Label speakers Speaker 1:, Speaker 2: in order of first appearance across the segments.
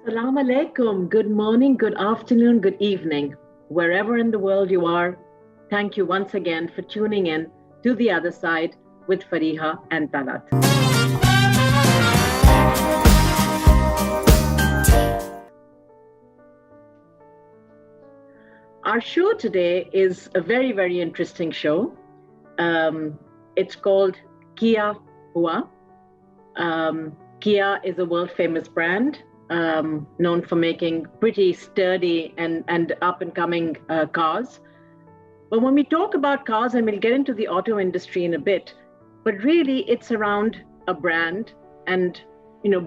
Speaker 1: Salam alaikum. Good morning, good afternoon, good evening. Wherever in the world you are, thank you once again for tuning in to The Other Side with Fariha and Talat. Our show today is a very, very interesting show. It's called Kia Hua. Kia is a world famous brand known for making pretty sturdy and up and coming cars. But when we talk about cars, and we'll get into the auto industry in a bit, but really it's around a brand and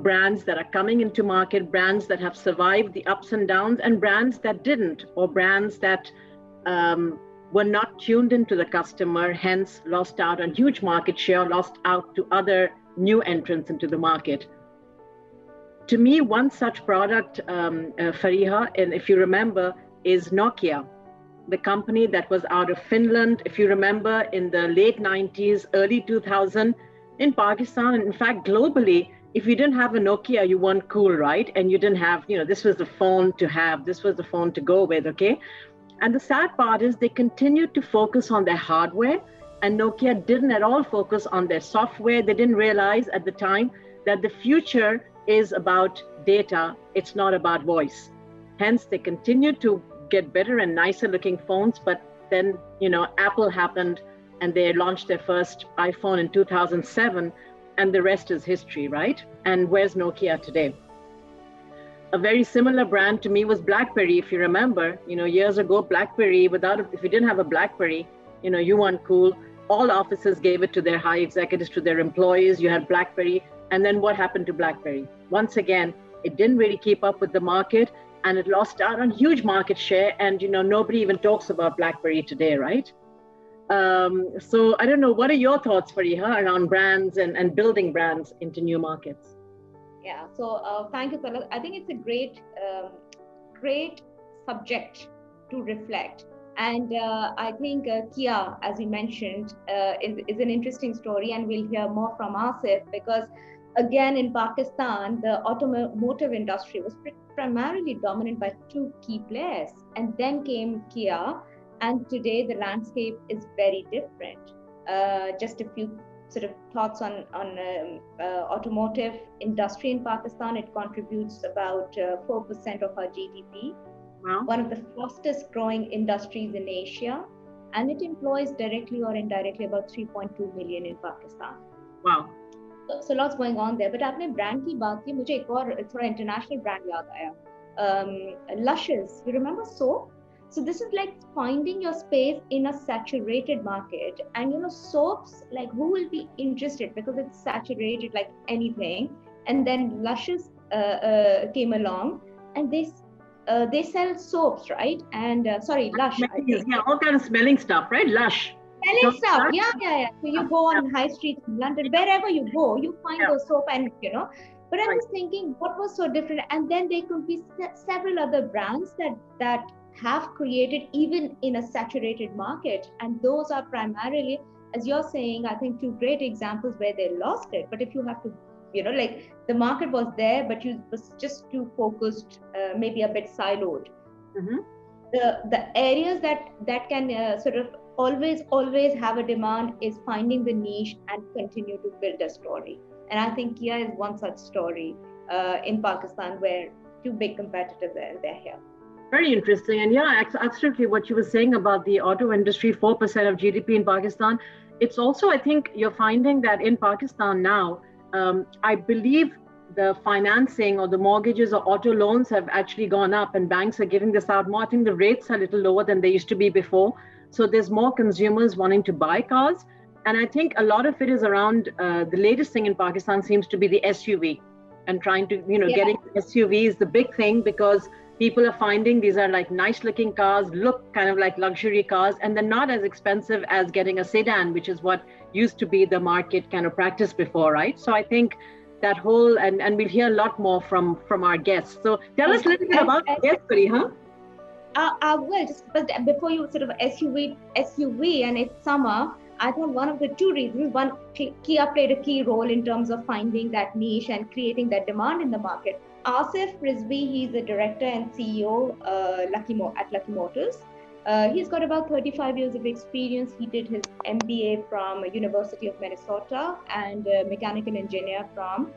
Speaker 1: brands that are coming into market, brands that have survived the ups and downs, and brands that didn't, or brands that were not tuned into the customer, hence lost out on huge market share, lost out to other new entrants into the market. To me, one such product, Fariha, and if you remember, is Nokia, the company that was out of Finland, if you remember, in the late 90s, early 2000, in Pakistan, and in fact, globally, if you didn't have a Nokia, you weren't cool, right? And you didn't have, this was the phone to have, this was the phone to go with, okay? And the sad part is they continued to focus on their hardware, and Nokia didn't at all focus on their software. They didn't realize at the time that the future is about data, it's not about voice. Hence, they continued to get better and nicer looking phones, but then, Apple happened and they launched their first iPhone in 2007, and the rest is history, right? And where's Nokia today? A very similar brand to me was BlackBerry, if you remember, years ago, BlackBerry, if you didn't have a BlackBerry, you weren't cool. All offices gave it to their high executives, to their employees. You had BlackBerry. And then what happened to BlackBerry? Once again, it didn't really keep up with the market, and it lost out on huge market share. And nobody even talks about BlackBerry today, right? So I don't know, what are your thoughts, Fariha, around brands and building brands into new markets?
Speaker 2: Yeah, so thank you, Talat. I think it's a great subject to reflect. And I think Kia, as you mentioned, is an interesting story, and we'll hear more from Asif, because again, in Pakistan, the automotive industry was primarily dominant by two key players, and then came Kia, and today the landscape is very different. Just a few sort of thoughts on automotive industry in Pakistan. It contributes about 4% of our GDP. Wow. One of the fastest growing industries in Asia, and it employs directly or indirectly about 3.2 million in Pakistan.
Speaker 1: Wow.
Speaker 2: So lots going on there. But आपने brand की बात की, मुझे एक और थोड़ा international brand याद आया. Luscious, you remember soap? So this is like finding your space in a saturated market, and soaps, like who will be interested, because it's saturated like anything. And then Luscious came along, and they sell soaps, right? And Lush.
Speaker 1: Yeah, all kind of smelling stuff, right? Lush.
Speaker 2: Smelling stuff, yeah. So you go on high streets in London, wherever you go, you find those soap, and But I was thinking, what was so different? And then there could be several other brands that have created even in a saturated market, and those are primarily, as you're saying, I think two great examples where they lost it. But if you have to, like the market was there, but you was just too focused, maybe a bit siloed. Mm-hmm. The areas that can sort of always have a demand is finding the niche and continue to build a story. And I think Kia is one such story in Pakistan, where two big competitors they're here.
Speaker 1: Very interesting. And yeah, absolutely what you were saying about the auto industry, 4% of GDP in Pakistan. It's also, I think you're finding that in Pakistan now, I believe the financing or the mortgages or auto loans have actually gone up, and banks are giving this out more. I think the rates are a little lower than they used to be before. So there's more consumers wanting to buy cars. And I think a lot of it is around the latest thing in Pakistan seems to be the SUV, and trying to, getting SUV is the big thing, because people are finding these are like nice looking cars, look kind of like luxury cars, and they're not as expensive as getting a sedan, which is what used to be the market kind of practice before, right? So I think that whole, and we'll hear a lot more from our guests. So tell us a little bit about guests, huh?
Speaker 2: I will, but before you sort of SUV, and it's summer, I think one of the two reasons, one, Kia played a key role in terms of finding that niche and creating that demand in the market. Asif Rizvi, he's the director and CEO at Lucky Motors. He's got about 35 years of experience. He did his MBA from University of Minnesota and mechanical engineer from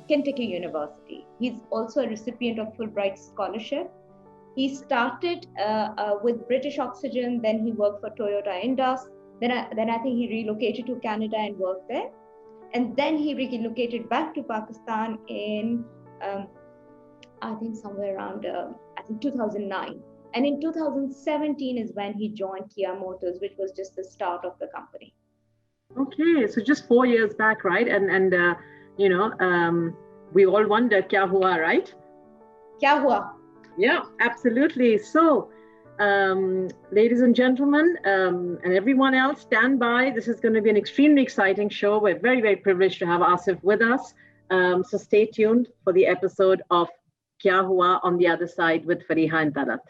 Speaker 2: Kentucky University. He's also a recipient of Fulbright Scholarship. He started with British Oxygen, then he worked for Toyota Indus. Then I think he relocated to Canada and worked there. And then he relocated back to Pakistan in, I think somewhere around, 2009. And in 2017 is when he joined Kia Motors, which was just the start of the company.
Speaker 1: Okay, so just 4 years back, right? And we all wonder, kya hua, right?
Speaker 2: Kya hua?
Speaker 1: Yeah, absolutely. So, ladies and gentlemen, and everyone else, stand by. This is going to be an extremely exciting show. We're very, very privileged to have Asif with us. So stay tuned for the episode of Kya Hua on the other side with Fariha and Talat.